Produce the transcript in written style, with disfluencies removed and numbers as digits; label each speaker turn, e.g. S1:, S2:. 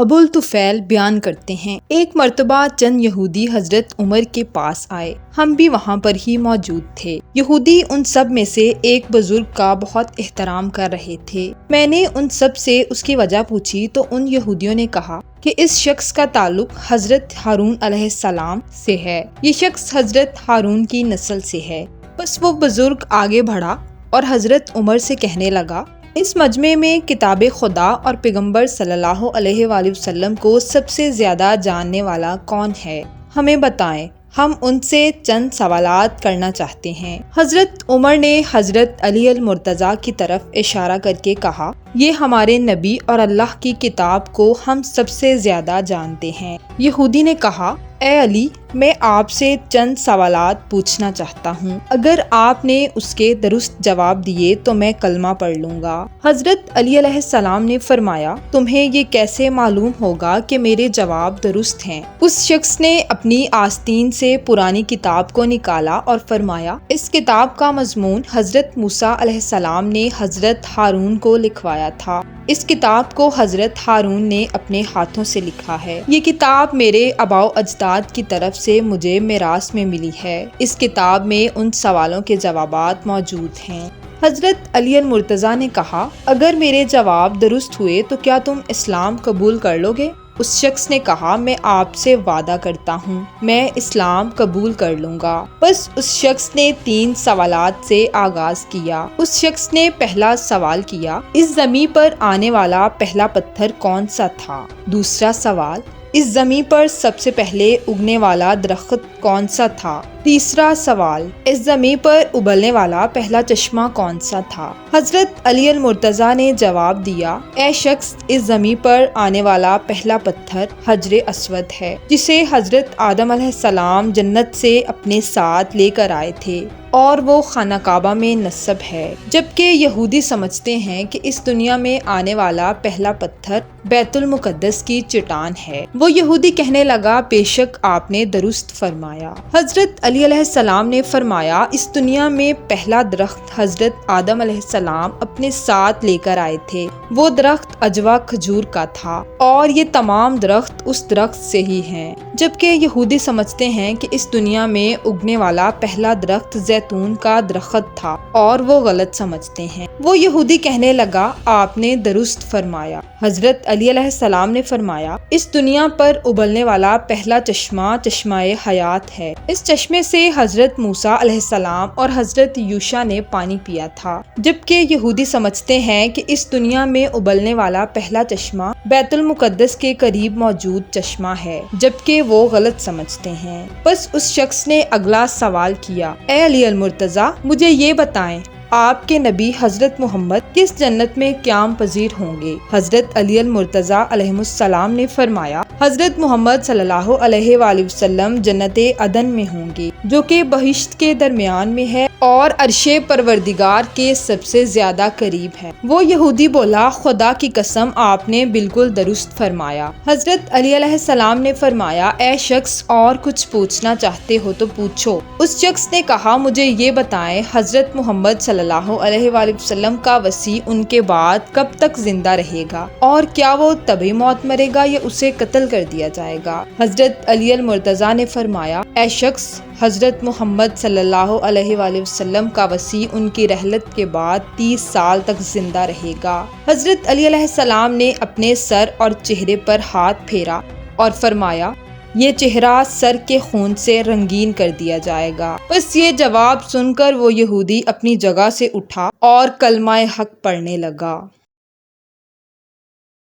S1: ابو الطفیل بیان کرتے ہیں، ایک مرتبہ چند یہودی حضرت عمر کے پاس آئے، ہم بھی وہاں پر ہی موجود تھے۔ یہودی ان سب میں سے ایک بزرگ کا بہت احترام کر رہے تھے۔ میں نے ان سب سے اس کی وجہ پوچھی تو ان یہودیوں نے کہا کہ اس شخص کا تعلق حضرت ہارون علیہ السلام سے ہے، یہ شخص حضرت ہارون کی نسل سے ہے۔ بس وہ بزرگ آگے بڑھا اور حضرت عمر سے کہنے لگا، اس مجمع میں کتاب خدا اور پیغمبر صلی اللہ علیہ وآلہ وسلم کو سب سے زیادہ جاننے والا کون ہے؟ ہمیں بتائیں، ہم ان سے چند سوالات کرنا چاہتے ہیں۔ حضرت عمر نے حضرت علی المرتضیٰ کی طرف اشارہ کر کے کہا، یہ ہمارے نبی اور اللہ کی کتاب کو ہم سب سے زیادہ جانتے ہیں۔ یہودی نے کہا، اے علی، میں آپ سے چند سوالات پوچھنا چاہتا ہوں، اگر آپ نے اس کے درست جواب دیے تو میں کلمہ پڑھ لوں گا۔ حضرت علی علیہ السلام نے فرمایا، تمہیں یہ کیسے معلوم ہوگا کہ میرے جواب درست ہیں؟ اس شخص نے اپنی آستین سے پرانی کتاب کو نکالا اور فرمایا، اس کتاب کا مضمون حضرت موسیٰ علیہ السلام نے حضرت ہارون کو لکھوایا تھا۔ اس کتاب کو حضرت ہارون نے اپنے ہاتھوں سے لکھا ہے۔ یہ کتاب میرے آباء و اجداد کی طرف سے مجھے میراث میں ملی ہے۔ اس کتاب میں ان سوالوں کے جوابات موجود ہیں۔ حضرت علی المرتضیٰ نے کہا، اگر میرے جواب درست ہوئے تو کیا تم اسلام قبول کر لو گے؟ اس شخص نے کہا، میں آپ سے وعدہ کرتا ہوں، میں اسلام قبول کر لوں گا۔ بس اس شخص نے 3 سوالات سے آغاز کیا۔ اس شخص نے پہلا سوال کیا، اس زمین پر آنے والا پہلا پتھر کون سا تھا؟ دوسرا سوال، اس زمین پر سب سے پہلے اگنے والا درخت کون سا تھا؟ تیسرا سوال، اس زمین پر ابلنے والا پہلا چشمہ کون سا تھا؟ حضرت علی المرتضیٰ نے جواب دیا، اے شخص، اس زمین پر آنے والا پہلا پتھر حجر اسود ہے، جسے حضرت آدم علیہ السلام جنت سے اپنے ساتھ لے کر آئے تھے، اور وہ خانہ کعبہ میں نصب ہے۔ جبکہ یہودی سمجھتے ہیں کہ اس دنیا میں آنے والا پہلا پتھر بیت المقدس کی چٹان ہے۔ وہ یہودی کہنے لگا، بے شک آپ نے درست فرمایا۔ حضرت علی علیہ السلام نے فرمایا، اس دنیا میں پہلا درخت حضرت آدم علیہ السلام اپنے ساتھ لے کر آئے تھے، وہ درخت عجوا کھجور کا تھا، اور یہ تمام درخت اس درخت سے ہی ہیں۔ جبکہ یہودی سمجھتے ہیں کہ اس دنیا میں اگنے والا پہلا درخت زیتون کا درخت تھا، اور وہ غلط سمجھتے ہیں۔ وہ یہودی کہنے لگا، آپ نے درست فرمایا۔ حضرت علی علیہ السلام نے فرمایا، اس دنیا پر ابلنے والا پہلا چشمہ چشمہ حیات ہے، اس چشمے سے حضرت موسیٰ علیہ السلام اور حضرت یوشع نے پانی پیا تھا۔ جبکہ یہودی سمجھتے ہیں کہ اس دنیا میں ابلنے والا پہلا چشمہ بیت المقدس کے قریب موجود چشمہ ہے، جبکہ وہ غلط سمجھتے ہیں۔ بس اس شخص نے اگلا سوال کیا، اے علی المرتضیٰ، مجھے یہ بتائیں، آپ کے نبی حضرت محمد کس جنت میں قیام پذیر ہوں گے؟ حضرت علی المرتضیٰ علیہ السلام نے فرمایا، حضرت محمد صلی اللہ علیہ وآلہ وسلم جنت عدن میں ہوں گے، جو کہ بہشت کے درمیان میں ہے اور عرش پروردگار کے سب سے زیادہ قریب ہے۔ وہ یہودی بولا، خدا کی قسم، آپ نے بالکل درست فرمایا۔ حضرت علی علیہ السلام نے فرمایا، اے شخص، اور کچھ پوچھنا چاہتے ہو تو پوچھو۔ اس شخص نے کہا، مجھے یہ بتائیں، حضرت محمد صلی اللہ علیہ وآلہ وسلم کا وصی ان کے بعد کب تک زندہ رہے گا، اور کیا وہ تبھی موت مرے گا یا اسے قتل کر دیا جائے گا؟ حضرت علی المرتضیٰ نے فرمایا، اے شخص، حضرت محمد صلی اللہ علیہ وآلہ وسلم کا وصی ان کی رحلت کے بعد 30 سال تک زندہ رہے گا۔ حضرت علی علیہ السلام نے اپنے سر اور چہرے پر ہاتھ پھیرا اور فرمایا، یہ چہرہ سر کے خون سے رنگین کر دیا جائے گا۔ بس یہ جواب سن کر وہ یہودی اپنی جگہ سے اٹھا اور کلمہ حق پڑھنے لگا۔